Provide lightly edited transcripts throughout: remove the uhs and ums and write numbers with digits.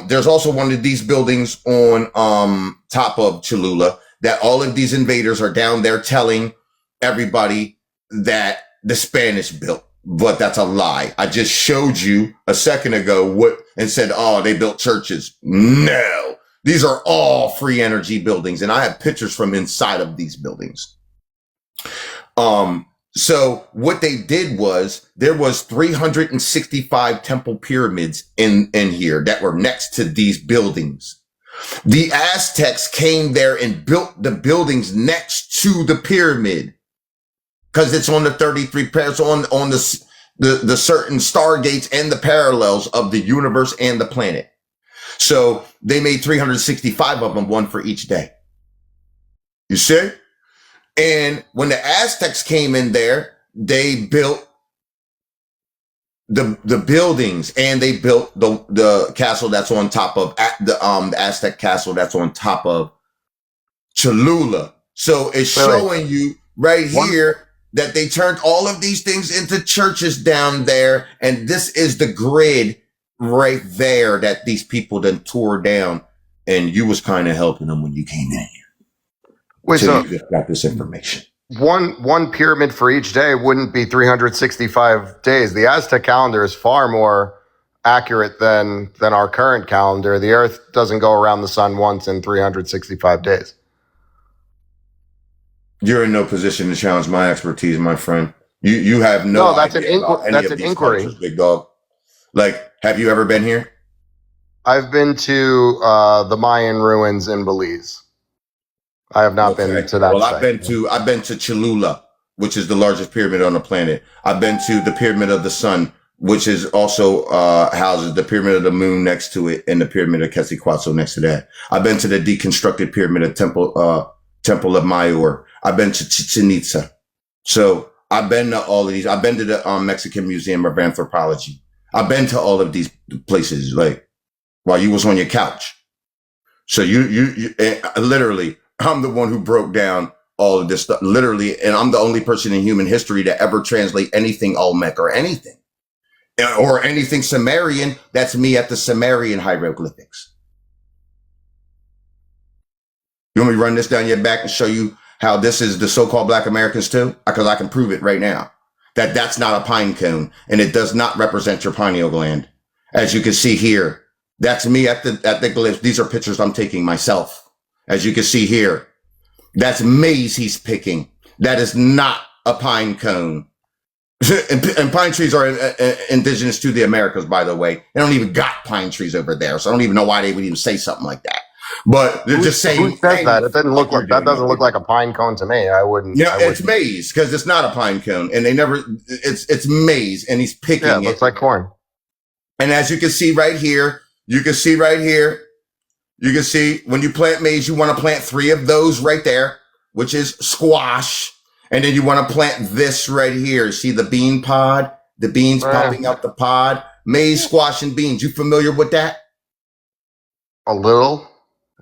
there's also one of these buildings on top of Cholula that all of these invaders are down there telling everybody that the Spanish built, but that's a lie. I just showed you a second ago and said, oh, they built churches. No, these are all free energy buildings, and I have pictures from inside of these buildings. So what they did was there was 365 temple pyramids in here that were next to these buildings. The Aztecs came there and built the buildings next to the pyramid because it's on the 33 pairs on the certain stargates and the parallels of the universe and the planet. So they made 365 of them, one for each day. You see? And when the Aztecs came in there, they built the buildings, and they built the castle that's on top of the Aztec castle that's on top of Cholula. So it's showing you right here that they turned all of these things into churches down there, and this is the grid right there that these people then tore down, and you was kind of helping them when you came in here. Wait, so you just got this information. One pyramid for each day wouldn't be 365 days. The Aztec calendar is far more accurate than our current calendar. The Earth doesn't go around the sun once in 365 days. You're in no position to challenge my expertise, my friend. You have no that's idea that's an inquiry, cultures, big dog. Like, have you ever been here? I've been to the Mayan ruins in Belize. I have not been to that. Well, site. I've been to Cholula, which is the largest pyramid on the planet. I've been to the Pyramid of the Sun, which is also houses the Pyramid of the Moon next to it, and the Pyramid of Quetzalcoatl next to that. I've been to the deconstructed Pyramid of Temple of Mayor. I've been to Chichen Itza. So I've been to all of these. I've been to the Mexican Museum of Anthropology. I've been to all of these places, like while you was on your couch. So you literally. I'm the one who broke down all of this stuff, literally, and I'm the only person in human history to ever translate anything Olmec or anything Sumerian. That's me at the Sumerian hieroglyphics. You want me to run this down your back and show you how this is the so-called Black Americans too? Because I can prove it right now. That's not a pine cone, and it does not represent your pineal gland. As you can see here, that's me at the glyphs. These are pictures I'm taking myself. As you can see here, that's maize he's picking. That is not a pine cone. And pine trees are indigenous to the Americas, by the way. They don't even got pine trees over there, so I don't even know why they would even say something like that. But they're just saying. Who says that? It doesn't look like that. Doesn't look like a pine cone to me. I wouldn't. Yeah, it's maize because it's not a pine cone, and they never. It's maize, and he's picking it. Yeah, it looks like corn. And as you can see right here, you can see when you plant maize, you want to plant 3 of those right there, which is squash. And then you want to plant this right here. See the bean pod, the beans popping out the pod, maize, squash, and beans. You familiar with that? A little.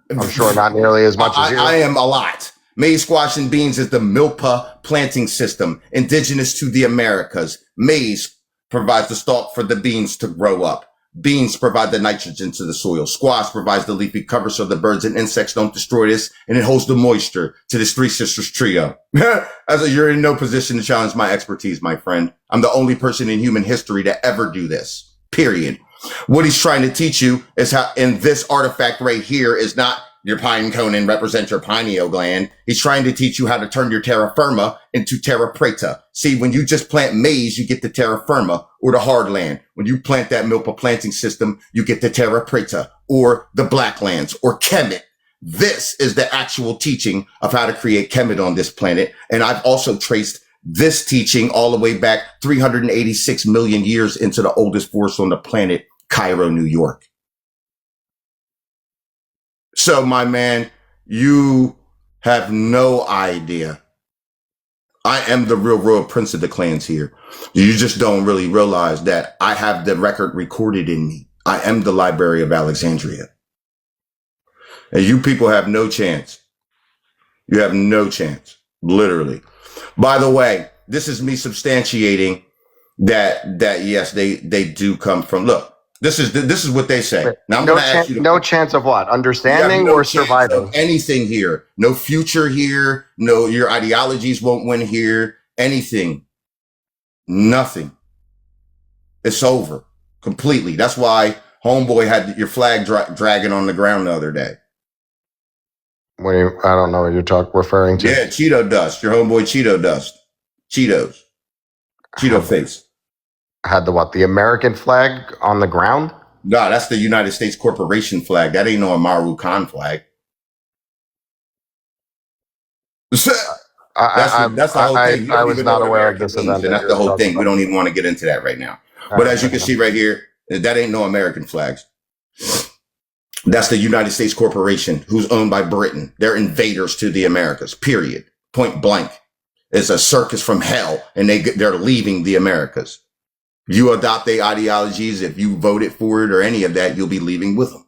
I'm sure not nearly as much as you. I am a lot. Maize, squash, and beans is the milpa planting system, indigenous to the Americas. Maize provides the stalk for the beans to grow up. Beans provide the nitrogen to the soil. Squash provides the leafy cover so the birds and insects don't destroy this, and it holds the moisture to this Three Sisters trio. You're in no position to challenge my expertise, my friend. I'm the only person in human history to ever do this, period. What he's trying to teach you is how, in this artifact right here, is not your pine cone and represent your pineal gland. He's trying to teach you how to turn your terra firma into terra preta. See, when you just plant maize, you get the terra firma or the hard land. When you plant that milpa planting system, you get the terra preta or the black lands or Kemet. This is the actual teaching of how to create Kemet on this planet. And I've also traced this teaching all the way back 386 million years into the oldest forest on the planet, Cairo, New York. So, my man, you have no idea. I am the real royal prince of the clans here. You just don't really realize that I have the record recorded in me. I am the Library of Alexandria. And you people have no chance. You have no chance, literally. By the way, this is me substantiating that yes, they do come from, look, This is what they say. Now I'm No going to ask you. no chance of what? You have Understanding no or chance of surviving? anything here. No future here. No, your ideologies won't win here. Anything. Nothing. It's over completely. That's why homeboy had your flag dragging on the ground the other day. I don't know what you're referring to. Yeah, Cheeto dust. Your homeboy Cheeto dust. Cheetos. Cheeto face. Had the what? The American flag on the ground? No, that's the United States Corporation flag. That ain't no Amaru Khan flag. That's the whole thing. I was not aware of this event. And that's the whole thing. We don't even want to get into that right now. But as you can see right here, that ain't no American flags. That's the United States Corporation, who's owned by Britain. They're invaders to the Americas, period. Point blank. It's a circus from hell, and they're leaving the Americas. You adopt their ideologies, if you voted for it or any of that, you'll be leaving with them.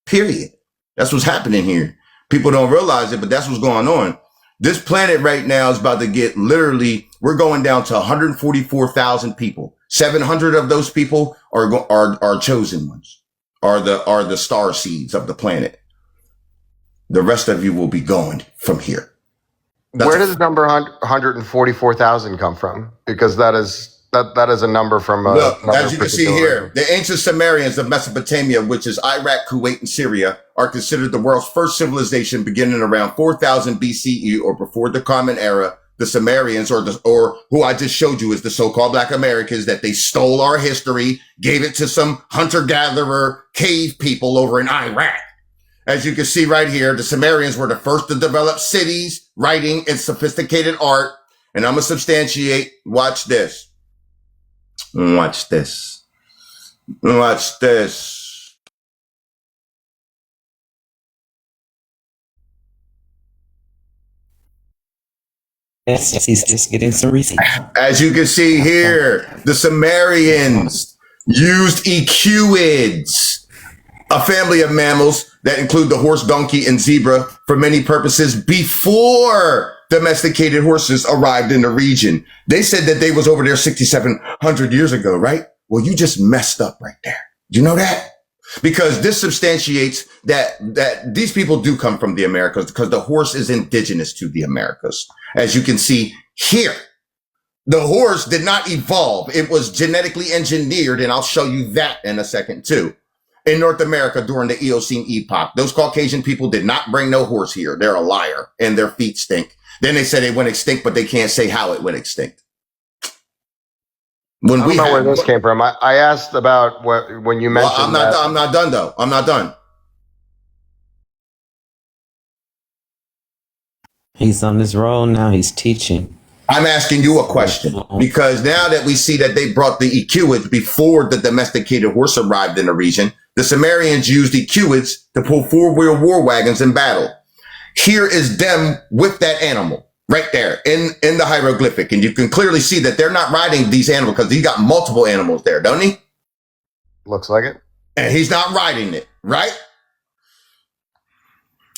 Period. That's what's happening here. People don't realize it, but that's what's going on. This planet right now is about to get literally, we're going down to 144,000 people. 700 of those people are chosen ones, are the star seeds of the planet. The rest of you will be gone from here. Where does the number 144,000 come from? Because that is a number from look, as you can see here, the ancient Sumerians of Mesopotamia, which is Iraq, Kuwait, and Syria, are considered the world's first civilization beginning around 4000 BCE or before the Common Era. The Sumerians, or who I just showed you, is the so-called Black Americans, that they stole our history, gave it to some hunter-gatherer cave people over in Iraq. As you can see right here, the Sumerians were the first to develop cities, writing, and sophisticated art. And I'm going to substantiate. Watch this. Watch this. Watch this. Yes, he's just getting some receipts. As you can see here, the Sumerians used equids, a family of mammals that include the horse, donkey, and zebra, for many purposes before domesticated horses arrived in the region. They said that they was over there 6,700 years ago, right? Well, you just messed up right there. You know that? Because this substantiates that these people do come from the Americas, because the horse is indigenous to the Americas. As you can see here, the horse did not evolve. It was genetically engineered, and I'll show you that in a second too. In North America during the Eocene epoch, those Caucasian people did not bring no horse here. They're a liar, and their feet stink. Then they say they went extinct, but they can't say how it went extinct. I don't know where this came from. I asked about when you mentioned. I'm not done though. I'm not done. He's on his roll now. He's teaching. I'm asking you a question, because now that we see that they brought the equids before the domesticated horse arrived in the region, the Sumerians used equids to pull four-wheel war wagons in battle. Here is them with that animal right there in the hieroglyphic. And you can clearly see that they're not riding these animals, because he got multiple animals there, don't he? Looks like it. And he's not riding it, right?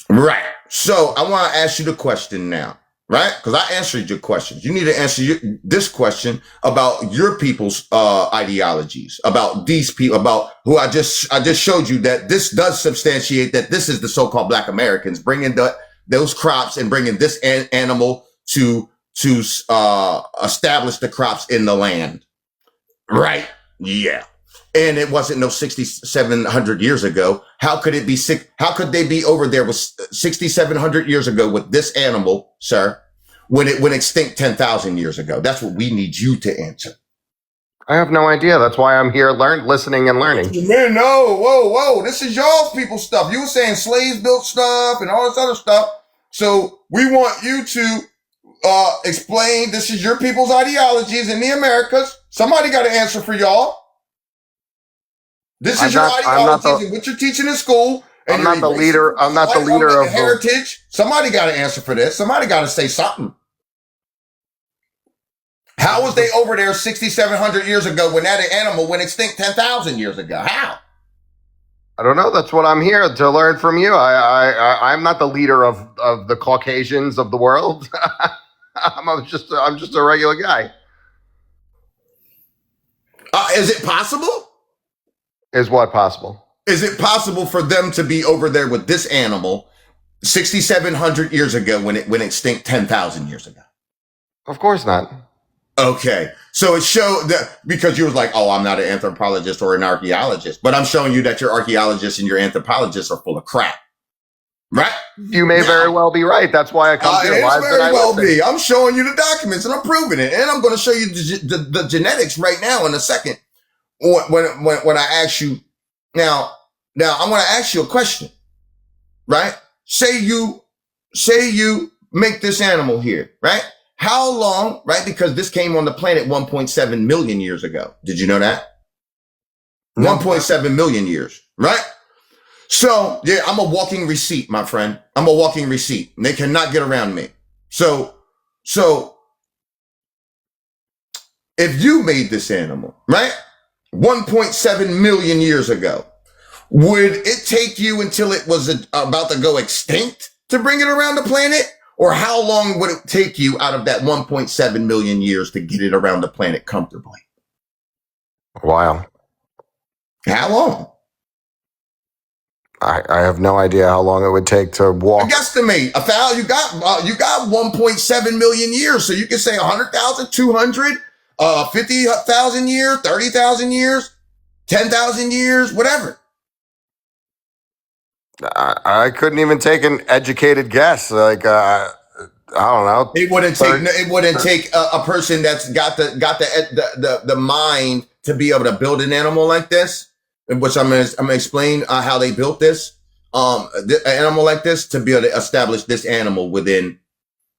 Right. So I want to ask you the question now, right? Because I answered your questions. You need to answer this question about your people's ideologies, about these people, about who I just showed you, that this does substantiate that this is the so-called Black Americans bringing those crops and bringing this animal to establish the crops in the land, right? Yeah. And it wasn't no 6,700 years ago. How could it be sick? How could they be over there with 6,700 years ago with this animal, sir, when it went extinct 10,000 years ago? That's what we need you to answer. I have no idea. That's why I'm here, listening and learning. Man, no, whoa. This is y'all's people stuff. You were saying slaves built stuff and all this other stuff. So we want you to explain, this is your people's ideologies in the Americas. Somebody got to answer for y'all. This is your ideologies and what you're teaching in school. I'm not the leader. I'm not the leader of heritage. Somebody got to answer for this. Somebody got to say something. How was they over there 6,700 years ago when that animal went extinct 10,000 years ago? How? I don't know. That's what I'm here to learn from you. I'm not the leader of the Caucasians of the world. I'm just a regular guy. Is it possible? Is what possible? Is it possible for them to be over there with this animal 6,700 years ago when it went extinct 10,000 years ago? Of course not. Okay. So it showed that because you was like, oh, I'm not an anthropologist or an archaeologist, but I'm showing you that your archaeologists and your anthropologists are full of crap. Right? You may very well be right. That's why I come here. It very well be. I'm showing you the documents and I'm proving it. And I'm going to show you the genetics right now in a second. When I ask you, now I'm going to ask you a question, right? Say you make this animal here, right? How long, right? Because this came on the planet 1.7 million years ago. Did you know that? 1.7 million years, right? So, yeah, I'm a walking receipt, my friend. I'm a walking receipt. And they cannot get around me. So if you made this animal, right? 1.7 million years ago, would it take you until it was about to go extinct to bring it around the planet? Or how long would it take you out of that 1.7 million years to get it around the planet comfortably? Wow. How long? I have no idea how long it would take to walk. Guesstimate. You got 1.7 million years. So you can say 100,000, 200, 50,000 years, 30,000 years, 10,000 years, whatever. I couldn't even take an educated guess. Like, I don't know. It wouldn't take a person that's got the mind to be able to build an animal like this, which I'm gonna explain how they built this. An animal like this to be able to establish this animal within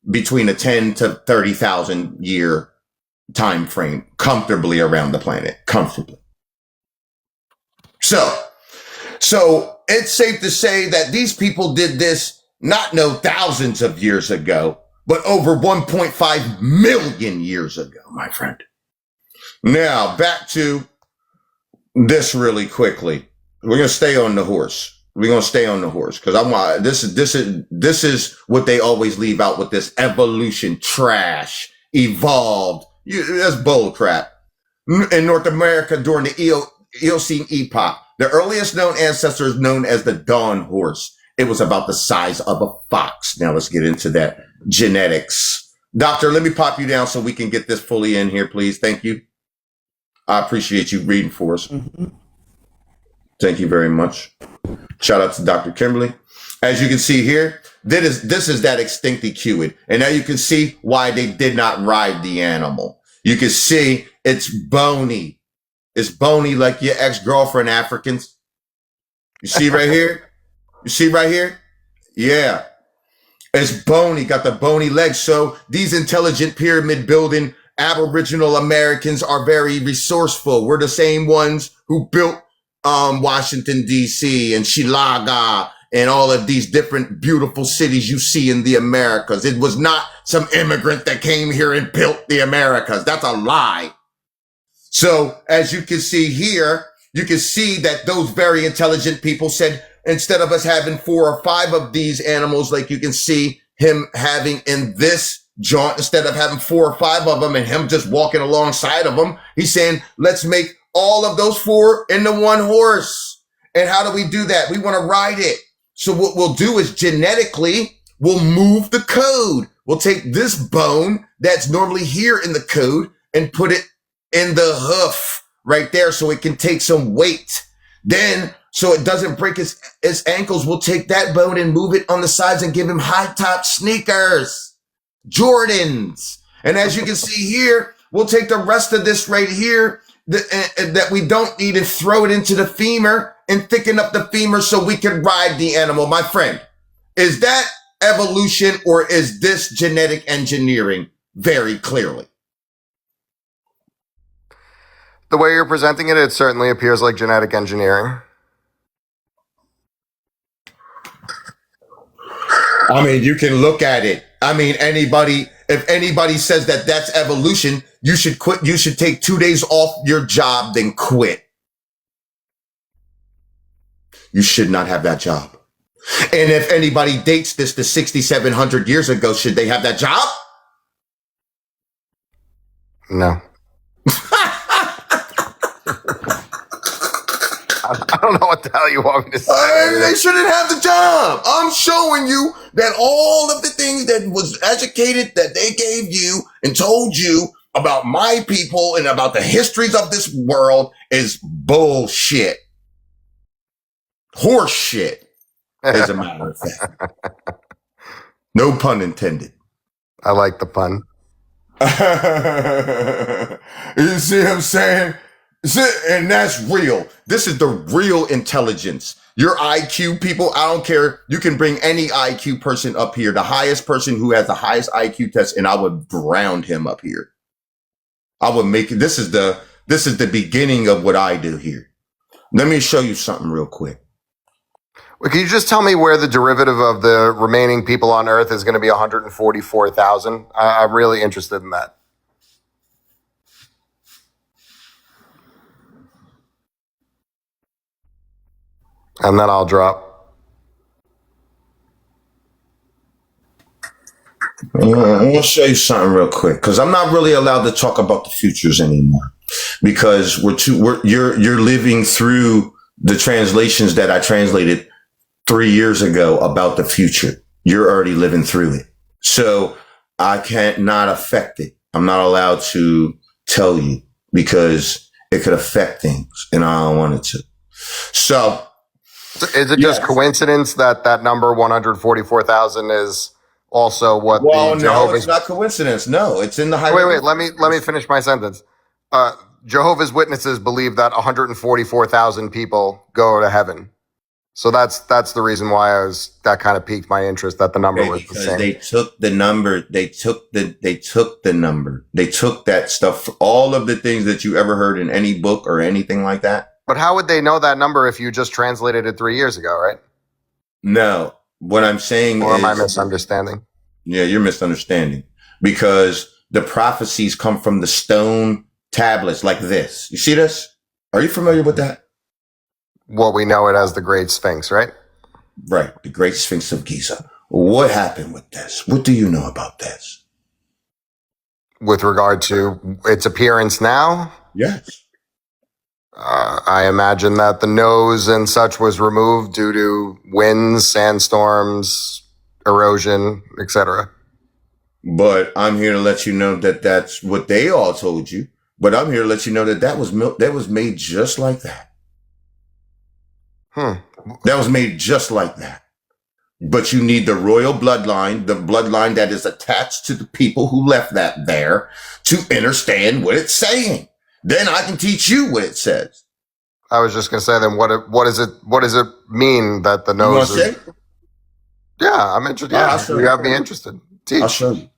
between a 10 to 30,000 year time frame, comfortably around the planet, comfortably. So it's safe to say that these people did this not thousands of years ago, but over 1.5 million years ago, my friend. Now back to this really quickly. We're going to stay on the horse. We're going to stay on the horse because this is what they always leave out with this evolution trash, evolved. That's bull crap. In North America during the Eocene epoch, the earliest known ancestor is known as the dawn horse. It was about the size of a fox. Now let's get into that genetics. Doctor, let me pop you down so we can get this fully in here, please. Thank you. I appreciate you reading for us. Mm-hmm. Thank you very much. Shout out to Dr. Kimberly. As you can see here, this is that extincticuid. And now you can see why they did not ride the animal. You can see it's bony. It's bony like your ex-girlfriend Africans. You see right here? You see right here? Yeah. It's bony, got the bony legs. So these intelligent pyramid building Aboriginal Americans are very resourceful. We're the same ones who built Washington, D.C. and Shilaga and all of these different beautiful cities you see in the Americas. It was not some immigrant that came here and built the Americas. That's a lie. So as you can see here, you can see that those very intelligent people said, instead of us having 4 or 5 of these animals, like you can see him having in this jaunt, instead of having 4 or 5 of them and him just walking alongside of them, he's saying, let's make all of those 4 into one horse. And how do we do that? We want to ride it. So what we'll do is genetically, we'll move the code. We'll take this bone that's normally here in the code and put it in the hoof right there so it can take some weight. Then, so it doesn't break his ankles, we'll take that bone and move it on the sides and give him high top sneakers, Jordans. And as you can see here, we'll take the rest of this right here that we don't need and throw it into the femur and thicken up the femur so we can ride the animal. My friend, is that evolution or is this genetic engineering? Very clearly. The way you're presenting it, it certainly appears like genetic engineering. I mean, you can look at it. I mean, if anybody says that that's evolution, you should quit. You should take 2 days off your job, then quit. You should not have that job. And if anybody dates this to 6,700 years ago, should they have that job? No. I don't know what the hell you want me to say. They shouldn't have the job. I'm showing you that all of the things that was educated that they gave you and told you about my people and about the histories of this world is bullshit. Horse shit, as a matter of fact. No pun intended. I like the pun. You see what I'm saying? And that's real. This is the real intelligence. Your IQ, people, I don't care. You can bring any IQ person up here, the highest person who has the highest IQ test, and I would ground him up here. I would make it. This is the beginning of what I do here. Let me show you something real quick. Well, can you just tell me where the derivative of the remaining people on Earth is going to be 144,000? I'm really interested in that. And then I'll drop. I'm going to show you something real quick because I'm not really allowed to talk about the futures anymore because you're living through the translations that I translated 3 years ago about the future. You're already living through it. So I can't not affect it. I'm not allowed to tell you because it could affect things and I don't want it to. So is it just coincidence that that number 144,000 is also what the Jehovah's... No, it's not coincidence. No, it's in the high. Wait. Let me finish my sentence. Jehovah's Witnesses believe that 144,000 people go to heaven. So that's the reason why that kind of piqued my interest that the number was the same. They took the number. They took the number. They took that stuff. All of the things that you ever heard in any book or anything like that. But how would they know that number if you just translated it 3 years ago, right? No, what I'm saying or am I misunderstanding? Yeah, you're misunderstanding because the prophecies come from the stone tablets like this. You see this? Are you familiar with that? Well, we know it as the Great Sphinx, right? Right, the Great Sphinx of Giza. What happened with this? What do you know about this? With regard to its appearance now? Yes. I imagine that the nose and such was removed due to winds, sandstorms, erosion, etc. But I'm here to let you know that that's what they all told you. But I'm here to let you know that that was made just like that. That was made just like that. But you need the royal bloodline, the bloodline that is attached to the people who left that there to understand what it's saying. Then I can teach you what it says. I was just going to say then what does it mean that the nose is... Yeah, I'm interested. Yeah, you got me interested. Teach. I'll show you.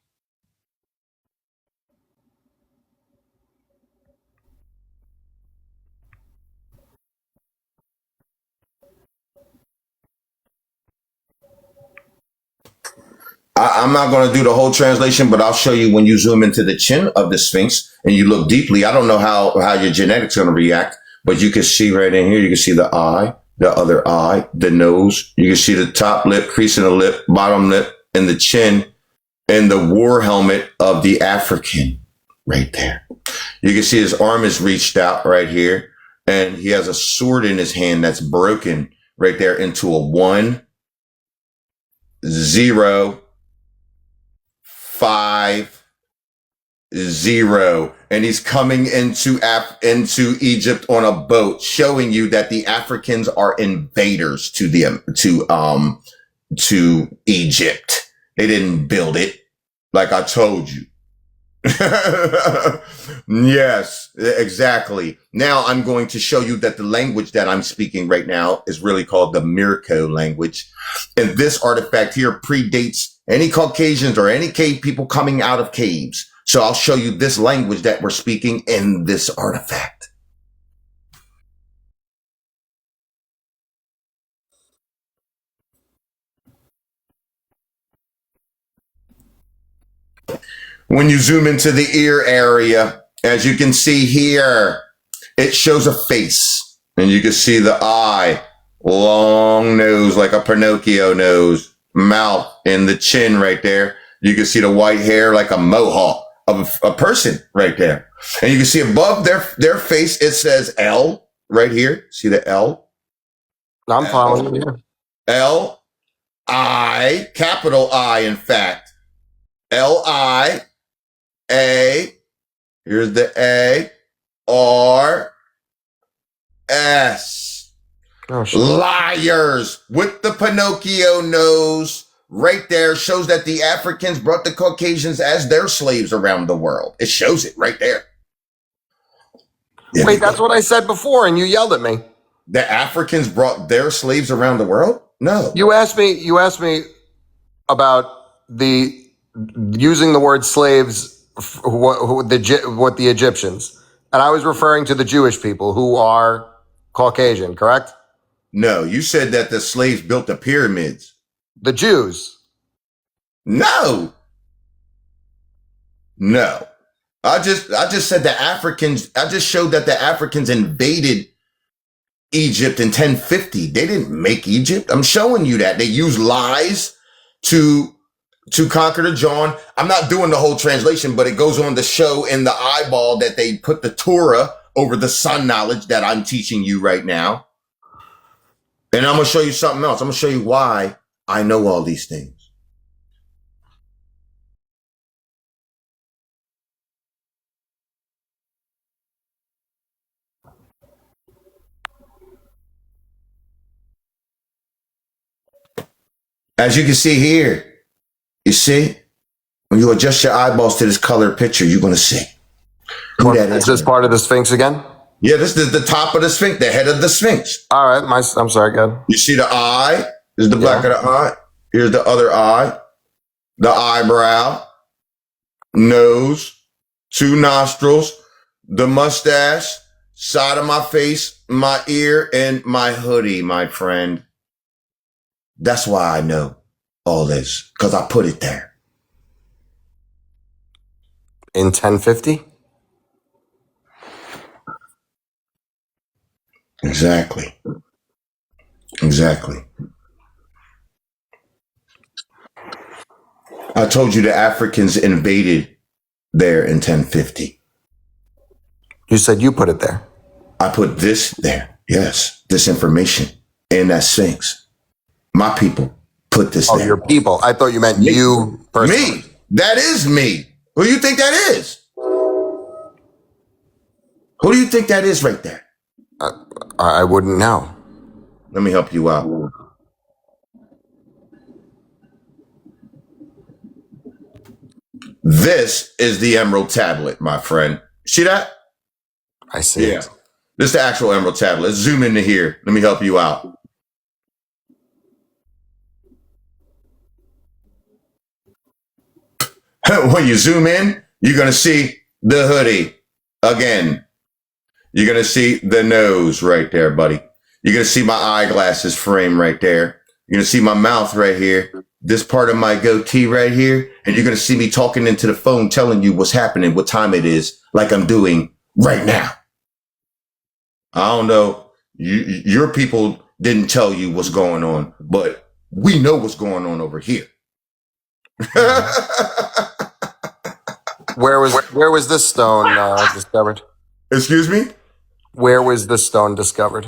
I'm not going to do the whole translation, but I'll show you when you zoom into the chin of the Sphinx and you look deeply. I don't know how your genetics are going to react, but you can see right in here, you can see the eye, the other eye, the nose. You can see the top lip, crease in the lip, bottom lip, and the chin, and the war helmet of the African right there. You can see his arm is reached out right here, and he has a sword in his hand that's broken right there into a 1, 0, 5, 0, and he's coming into Egypt on a boat, showing you that the Africans are invaders to Egypt. They didn't build it, like I told you. Yes, exactly. Now I'm going to show you that the language that I'm speaking right now is really called the Mirko language, and this artifact here predates any Caucasians or any cave people coming out of caves. So I'll show you this language that we're speaking in this artifact. When you zoom into the ear area, as you can see here, it shows a face, and you can see the eye, long nose like a Pinocchio nose, mouth, and the chin right there. You can see the white hair like a mohawk of a person right there. And you can see above their face, it says L right here. See the L? I'm following you. L I, capital I, in fact. L I A. Here's the A R S. Oh, shit. Liars with the Pinocchio nose. Right there shows that the Africans brought the Caucasians as their slaves around the world. It shows it right there. Wait, that's what I said before, and you yelled at me. The Africans brought their slaves around the world? No. You asked me about the using the word slaves, what the Egyptians, and I was referring to the Jewish people who are Caucasian, correct? No, you said that the slaves built the pyramids. The Jews. No. I just said the Africans, I just showed that the Africans invaded Egypt in 1050. They didn't make Egypt. I'm showing you that. They used lies to conquer the John. I'm not doing the whole translation, but it goes on to show in the eyeball that they put the Torah over the sun knowledge that I'm teaching you right now. And I'm going to show you something else. I'm going to show you why I know all these things. As you can see here, you see, when you adjust your eyeballs to this color picture, you're going to see who that is. Is this part of the Sphinx again? Yeah, this is the top of the Sphinx, the head of the Sphinx. All right, I'm sorry, go ahead. You see the eye? This is the black of the eye. Here's the other eye, the eyebrow, nose, two nostrils, the mustache, side of my face, my ear, and my hoodie, my friend. That's why I know all this, because I put it there. In 1050? Exactly. I told you the Africans invaded there in 1050. You said you put it there. I put this there. Yes, this information in that Sphinx. My people put this there. Oh, your people. I thought you meant Me. you personally. Me. That is me. Who do you think that is? Who do you think that is right there? I wouldn't know. Let me help you out. This is the Emerald Tablet, my friend. See that? I see. Yeah. This is the actual Emerald Tablet. Let's zoom into here. Let me help you out. When you zoom in, you're going to see the hoodie again. You're going to see the nose right there, buddy. You're going to see my eyeglasses frame right there. You're going to see my mouth right here. This part of my goatee right here. And you're going to see me talking into the phone, telling you what's happening, what time it is, like I'm doing right now. I don't know. Your people didn't tell you what's going on, but we know what's going on over here. Where was this stone discovered? Excuse me? Where was this stone discovered?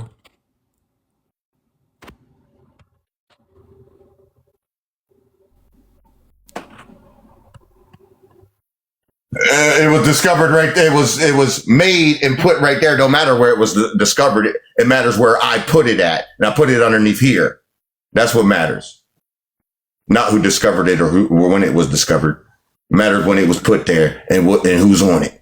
It was discovered right there. It was made and put right there. No matter where it was discovered, it matters where I put it at. And I put it underneath here. That's what matters. Not who discovered it or when it was discovered. It matters when it was put there and who's on it.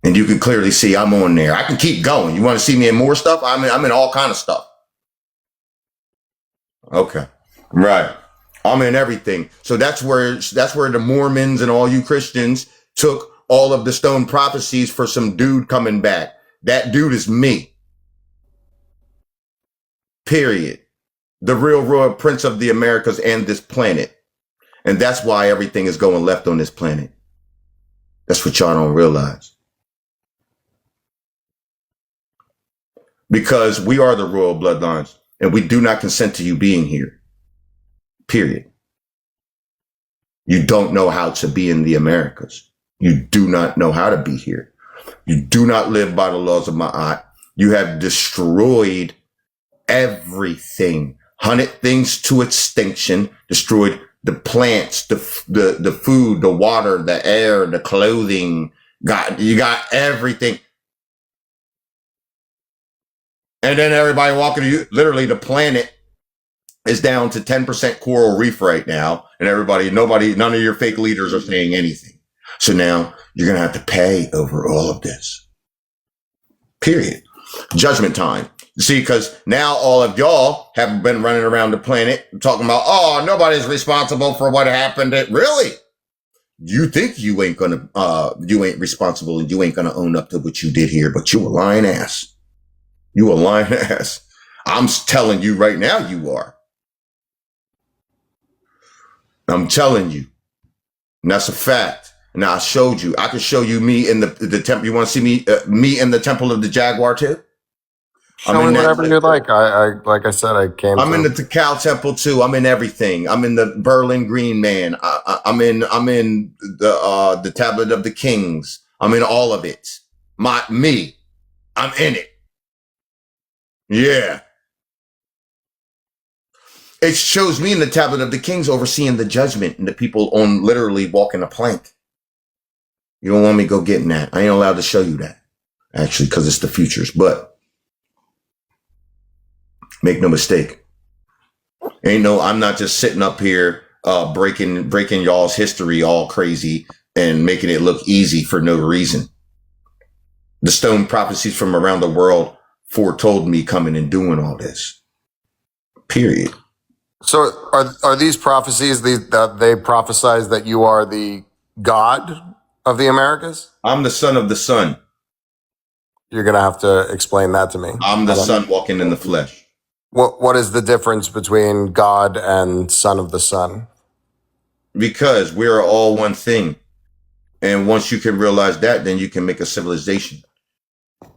And you can clearly see I'm on there. I can keep going. You want to see me in more stuff? I'm in all kind of stuff. Okay. Right. I'm in everything. So that's where the Mormons and all you Christians took all of the stone prophecies for some dude coming back. That dude is me. Period. The real royal prince of the Americas and this planet. And that's why everything is going left on this planet. That's what y'all don't realize. Because we are the royal bloodlines and we do not consent to you being here. Period. You don't know how to be in the Americas. You do not know how to be here. You do not live by the laws of Ma'at. You have destroyed everything, hunted things to extinction, destroyed the plants, the food, the water, the air, the clothing. You got everything. And then everybody walking to you, literally the planet is down to 10% coral reef right now. And none of your fake leaders are saying anything. So now you're going to have to pay over all of this. Period. Judgment time. See, because now all of y'all have been running around the planet talking about, oh, nobody's responsible for what happened. Really? You think you ain't responsible and you ain't gonna own up to what you did here, but you a lying ass. You a lying ass. I'm telling you right now, you are. I'm telling you. And that's a fact. Now I showed you. I could show you me in the temple. You want to see me in the temple of the Jaguar too? Show me whatever you like. I like I said, I'm in the Tikal Temple too. I'm in everything. I'm in the Berlin Green Man. I'm in the Tablet of the Kings. I'm in all of it. Me. I'm in it. Yeah. It shows me in the Tablet of the Kings overseeing the judgment and the people on literally walking a plank. You don't want me to go getting that. I ain't allowed to show you that, actually, because it's the futures. But make no mistake. I'm not just sitting up here breaking y'all's history all crazy and making it look easy for no reason. The stone prophecies from around the world foretold me coming and doing all this. Period. So are these prophecies that they prophesize that you are the God of the Americas? I'm the son of the sun. You're going to have to explain that to me. I'm the son walking in the flesh. What is the difference between God and son of the sun? Because we are all one thing. And once you can realize that, then you can make a civilization.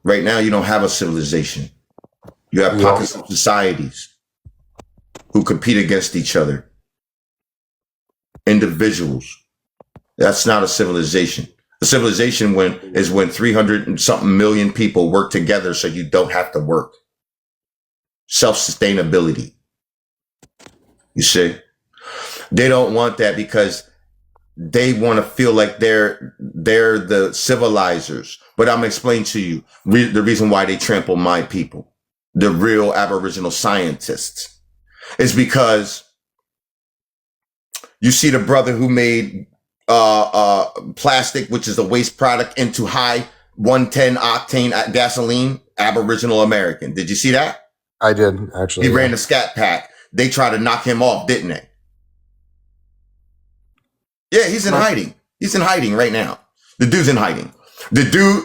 Right now, you don't have a civilization. You have pockets of societies who compete against each other. Individuals. That's not a civilization. A civilization is when 300 and something million people work together so you don't have to work. Self-sustainability. You see? They don't want that because they want to feel like they're the civilizers. But I'm explaining to you the reason why they trample my people, the real Aboriginal scientists, is because you see the brother who made plastic, which is a waste product, into high 110 octane gasoline, Aboriginal American. Did you see that? I did, actually. He ran the Scat Pack. They tried to knock him off, didn't they? Yeah, he's in hiding. He's in hiding right now. The dude's in hiding. The dude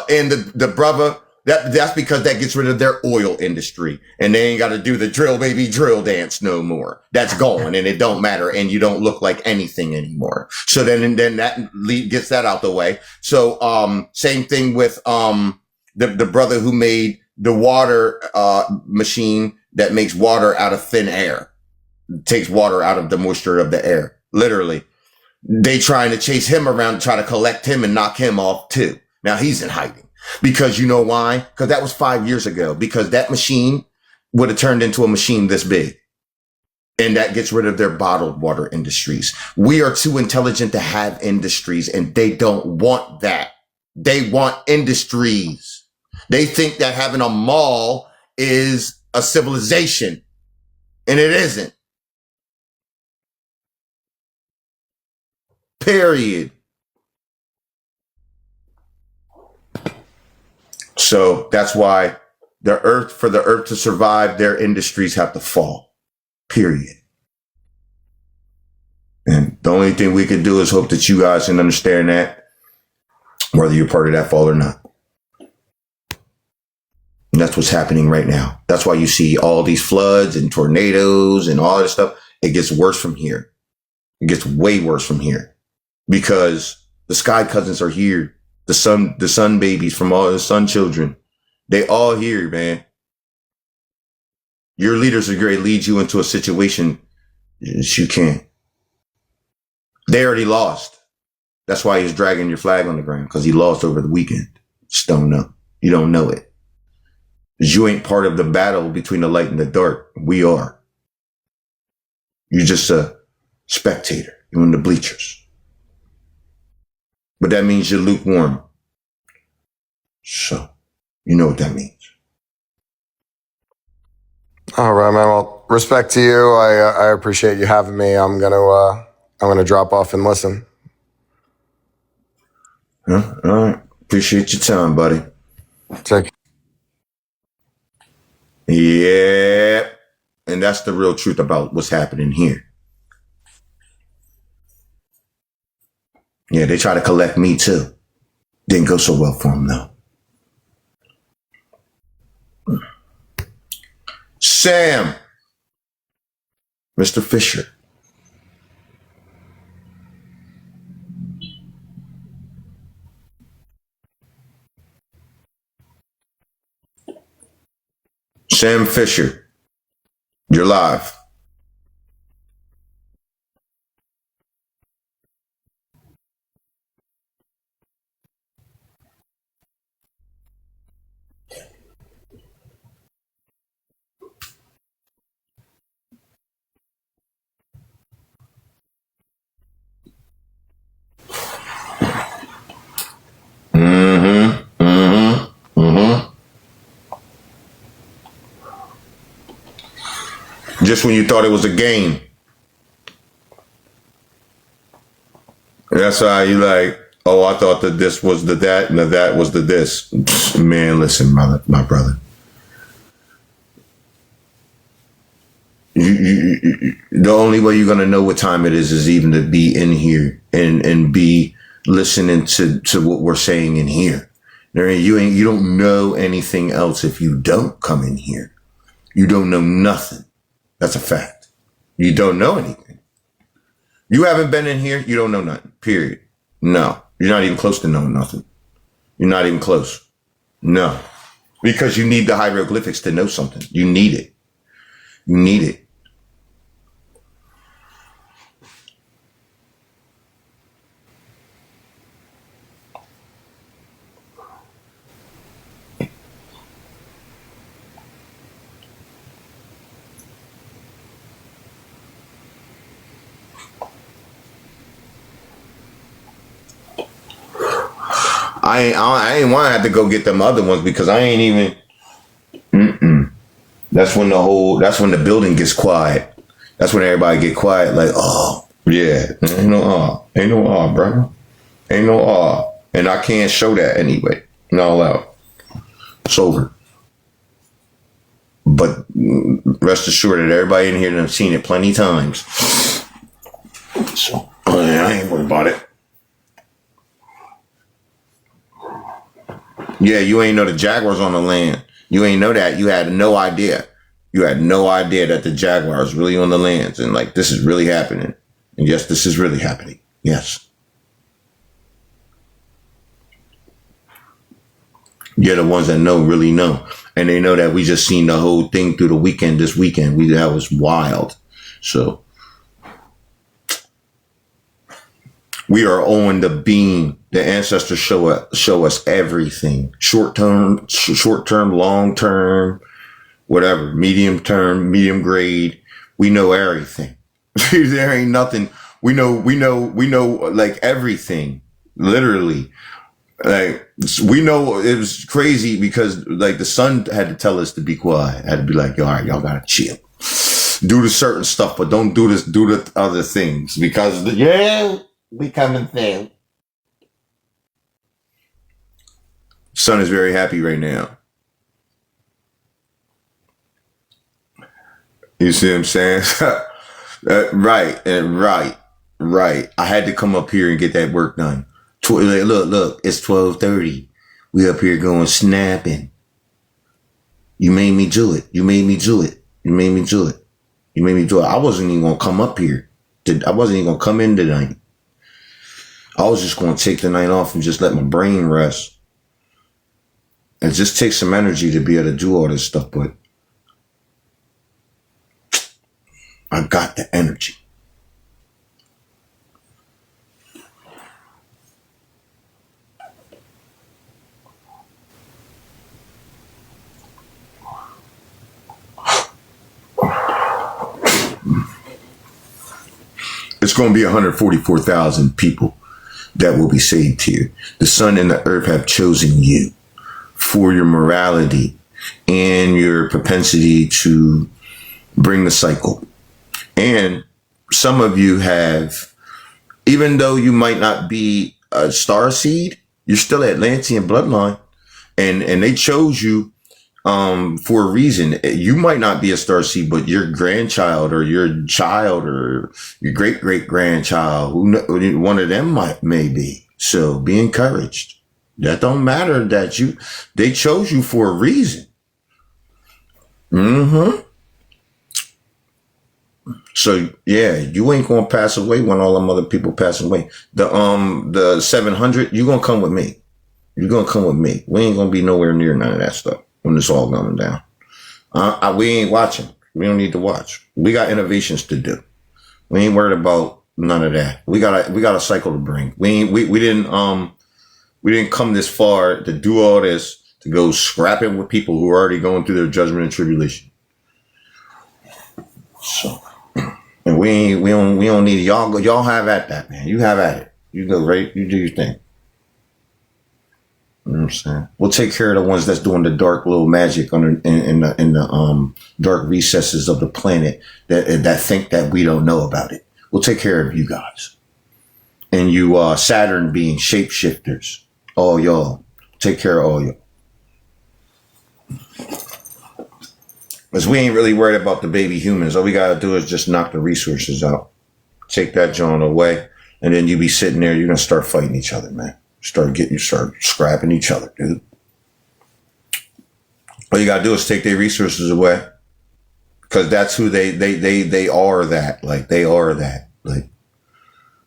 and the brother, that's because that gets rid of their oil industry. And they ain't got to do the drill baby drill dance no more. That's gone and it don't matter. And you don't look like anything anymore. So then that gets that out the way. So same thing with the brother who made the water machine that makes water out of thin air. Takes water out of the moisture of the air. Literally. They trying to chase him around, try to collect him and knock him off too. Now he's in hiding because you know why? Because that was 5 years ago, because that machine would have turned into a machine this big. And that gets rid of their bottled water industries. We are too intelligent to have industries and they don't want that. They want industries. They think that having a mall is a civilization and it isn't. Period. So that's why for the earth to survive, their industries have to fall. Period. And the only thing we can do is hope that you guys can understand that, whether you're part of that fall or not. And that's what's happening right now. That's why you see all these floods and tornadoes and all this stuff. It gets worse from here. It gets way worse from here. Because the sky cousins are here. The sun babies from all the sun children. They all here, man. Your leaders are going to lead you into a situation that you can't. They already lost. That's why he's dragging your flag on the ground, because he lost over the weekend. Just don't know. You don't know it. You ain't part of the battle between the light and the dark. We are. You're just a spectator. You're in the bleachers. But that means you're lukewarm. So, you know what that means. All right, man. Well, respect to you. I appreciate you having me. I'm gonna drop off and listen. Huh? All right. Appreciate your time, buddy. Take. Yeah. And that's the real truth about what's happening here. Yeah, they try to collect me too. Didn't go so well for them though. Sam. Mr. Fisher. Sam Fisher. You're live. Mm-hmm. Mm-hmm. Mm-hmm. Just when you thought it was a game. That's why you like, oh, I thought that this was the that and the that was the this. Man, listen, my brother. The only way you're gonna know what time it is even to be in here and be listening to what we're saying in here. You don't know anything else if you don't come in here. You don't know nothing. That's a fact. You don't know anything. You haven't been in here, you don't know nothing. Period. No. You're not even close to knowing nothing. You're not even close. No. Because you need the hieroglyphics to know something. You need it. You need it. I ain't want to have to go get them other ones because I ain't even. Mm-mm. That's when the building gets quiet. That's when everybody get quiet. Like, oh yeah, ain't no bro, ain't no and I can't show that anyway. Not allowed. It's over. But rest assured that everybody in here done seen it plenty times. So I ain't worried about it. Yeah, you ain't know the Jaguars on the land. You ain't know that. You had no idea. You had no idea that the Jaguars really on the lands and like this is really happening. And yes, this is really happening. Yes. You're the ones that know really know. And they know that we just seen the whole thing through the weekend this weekend. That was wild. So we are on the beam. The ancestors show us everything. Short term, long term, whatever, medium term, medium grade. We know everything. There ain't nothing. We know like everything. Literally. Like we know it was crazy because like the son had to tell us to be quiet. Had to be like, all right, y'all gotta chill. Do the certain stuff, but don't do this, do the other things because becoming thing. Son is very happy right now. You see what I'm saying? Right. I had to come up here and get that work done. Look, it's 12:30. We up here going snapping. You made me do it. I wasn't even gonna come up here. I wasn't even gonna come in tonight. I was just gonna take the night off and just let my brain rest. It just takes some energy to be able to do all this stuff, but I got the energy. It's going to be 144,000 people that will be saved here. The sun and the earth have chosen you for your morality and your propensity to bring the cycle. And some of you have, even though you might not be a star seed, you're still Atlantean bloodline, and they chose you for a reason. You might not be a star seed, but your grandchild or your child or your great great grandchild, one of them may be. So be encouraged. That don't matter that they chose you for a reason. Mm-hmm. So yeah, you ain't gonna pass away when all them other people pass away. The 700, you gonna come with me. You're gonna come with me. We ain't gonna be nowhere near none of that stuff when it's all going down. We ain't watching. We don't need to watch. We got innovations to do. We ain't worried about none of that. We got a cycle to bring. We didn't come this far to do all this, to go scrapping with people who are already going through their judgment and tribulation. So, and we don't need it. Y'all have at that, man. You have at it. You go right. You do your thing. You know what I'm saying? We'll take care of the ones that's doing the dark little magic in the dark recesses of the planet that think that we don't know about it. We'll take care of you guys. And you Saturn being shapeshifters. All y'all. Take care of all y'all. Because we ain't really worried about the baby humans. All we got to do is just knock the resources out. Take that John away. And then you be sitting there, you're going to start fighting each other, man. Start scrapping each other, dude. All you got to do is take their resources away. Because that's who they are that. Like, they are that. Like,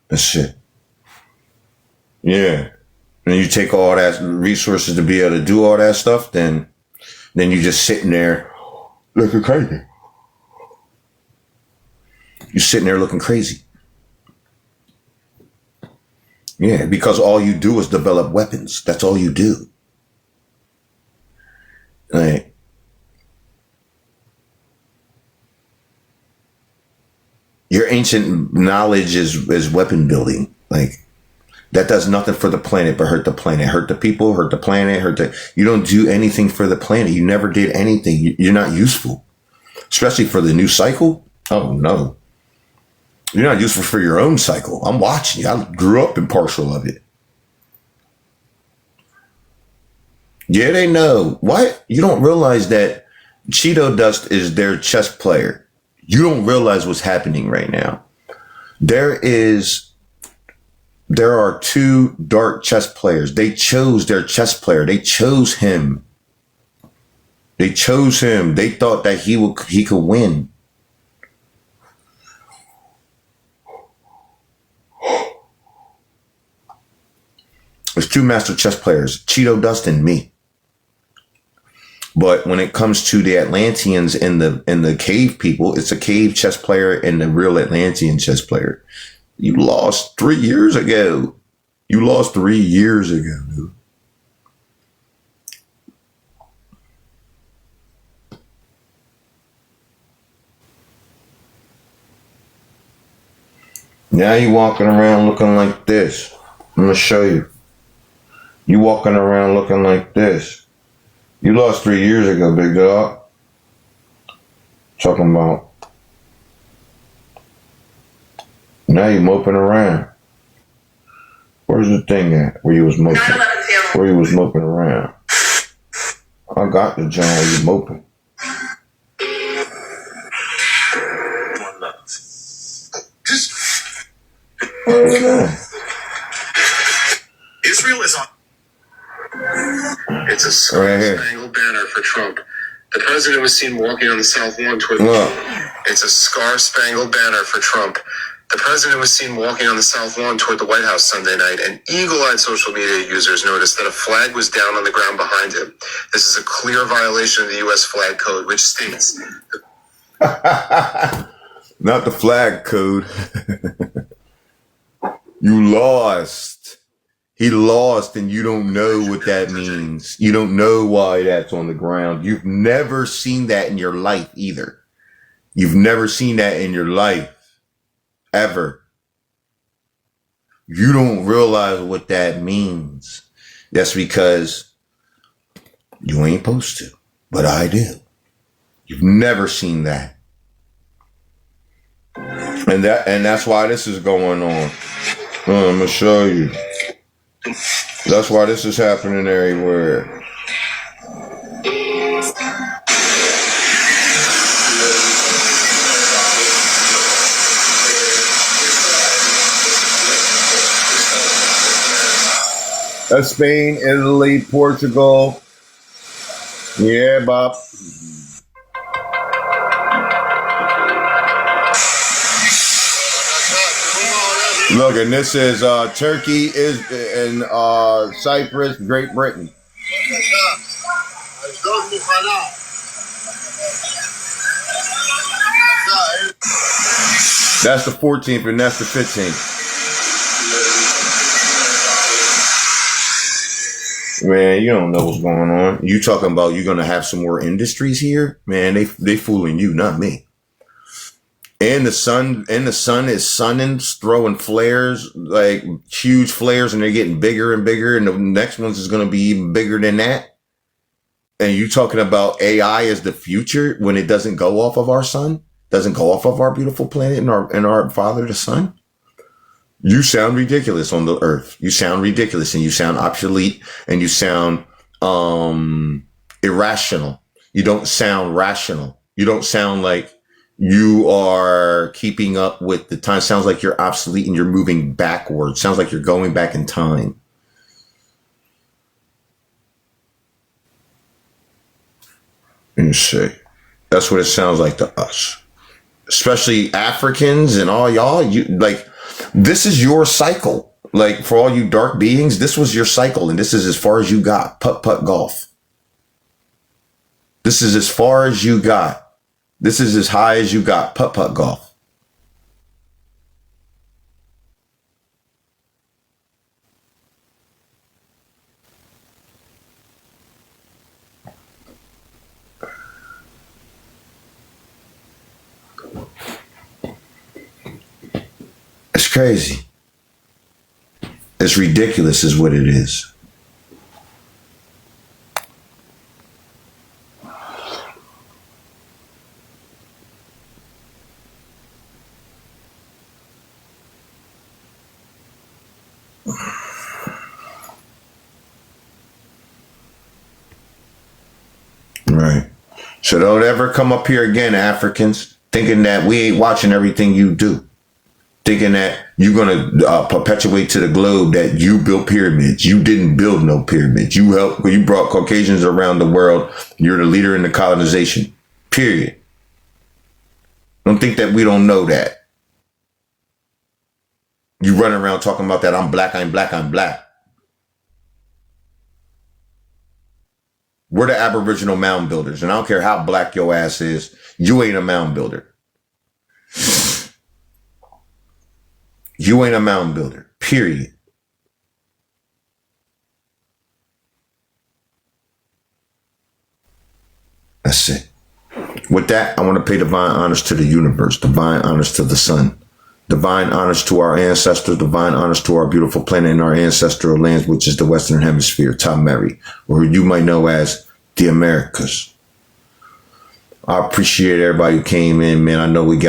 that's shit. Yeah. And you take all that resources to be able to do all that stuff, then you just sitting there looking crazy. You're sitting there looking crazy. Yeah, because all you do is develop weapons. That's all you do. Like, your ancient knowledge is weapon building. Like, that does nothing for the planet but hurt the planet, hurt the people, hurt the planet, you don't do anything for the planet. You never did anything. You're not useful, especially for the new cycle. Oh no. You're not useful for your own cycle. I'm watching you. I grew up impartial of it. Yeah, they know. What? You don't realize that Cheeto Dust is their chess player. You don't realize what's happening right now. There are two dark chess players. They chose their chess player. They chose him. They chose him. They thought that he could win. There's two master chess players, Cheeto Dust and me. But when it comes to the Atlanteans and the cave people, it's a cave chess player and the real Atlantean chess player. You lost 3 years ago. You lost 3 years ago, dude. Now you walking around looking like this. I'm going to show you. You walking around looking like this. You lost 3 years ago, big dog. Talking about. Now you moping around. Where's the thing at? Where you was moping? Where you was moping around? I got the John where you moping. Israel is on. It's a star-spangled banner for Trump. The president was seen walking on the South Lawn toward. It's a star-spangled banner for Trump. The president was seen walking on the South Lawn toward the White House Sunday night, and eagle-eyed social media users noticed that a flag was down on the ground behind him. This is a clear violation of the U.S. flag code, which states... Not the flag code. You lost. He lost, and you don't know what that means. You don't know why that's on the ground. You've never seen that in your life either. You've never seen that in your life. Ever. You don't realize what that means. That's because you ain't supposed to, but I do. You've never seen that. And that's why this is going on. I'm gonna show you. That's why this is happening everywhere. That's Spain, Italy, Portugal. Yeah, Bob. Look, and this is Turkey, and Cyprus, Great Britain. That's the 14th, and that's the 15th. Man, you don't know what's going on. You talking about you're gonna have some more industries here? Man, they fooling you, not me. And the sun is sunning, throwing flares, like huge flares, and they're getting bigger and bigger, and the next one's is gonna be even bigger than that. And you talking about AI as the future when it doesn't go off of our sun, doesn't go off of our beautiful planet and our father, the sun? You sound ridiculous on the earth. You sound ridiculous, and you sound obsolete, and you sound irrational. You don't sound rational. You don't sound like you are keeping up with the time. Sounds like you're obsolete and you're moving backwards. Sounds like you're going back in time. Let me see. That's what it sounds like to us, especially Africans and all y'all. You like. This is your cycle. Like, for all you dark beings, this was your cycle, and this is as far as you got. Putt-putt golf. This is as far as you got. This is as high as you got. Putt-putt golf. It's crazy. It's ridiculous is what it is. Right. So don't ever come up here again, Africans, thinking that we ain't watching everything you do. Thinking that you're going to perpetuate to the globe that you built pyramids. You didn't build no pyramids. You brought Caucasians around the world. You're the leader in the colonization, period. Don't think that we don't know that. You run around talking about that. I'm black, I'm black, I'm black. We're the Aboriginal mound builders. And I don't care how black your ass is. You ain't a mound builder. You ain't a mound builder, period. That's it. With that, I want to pay divine honors to the universe, divine honors to the sun, divine honors to our ancestors, divine honors to our beautiful planet and our ancestral lands, which is the Western Hemisphere, Tameri, or you might know as the Americas. I appreciate everybody who came in, man. I know we got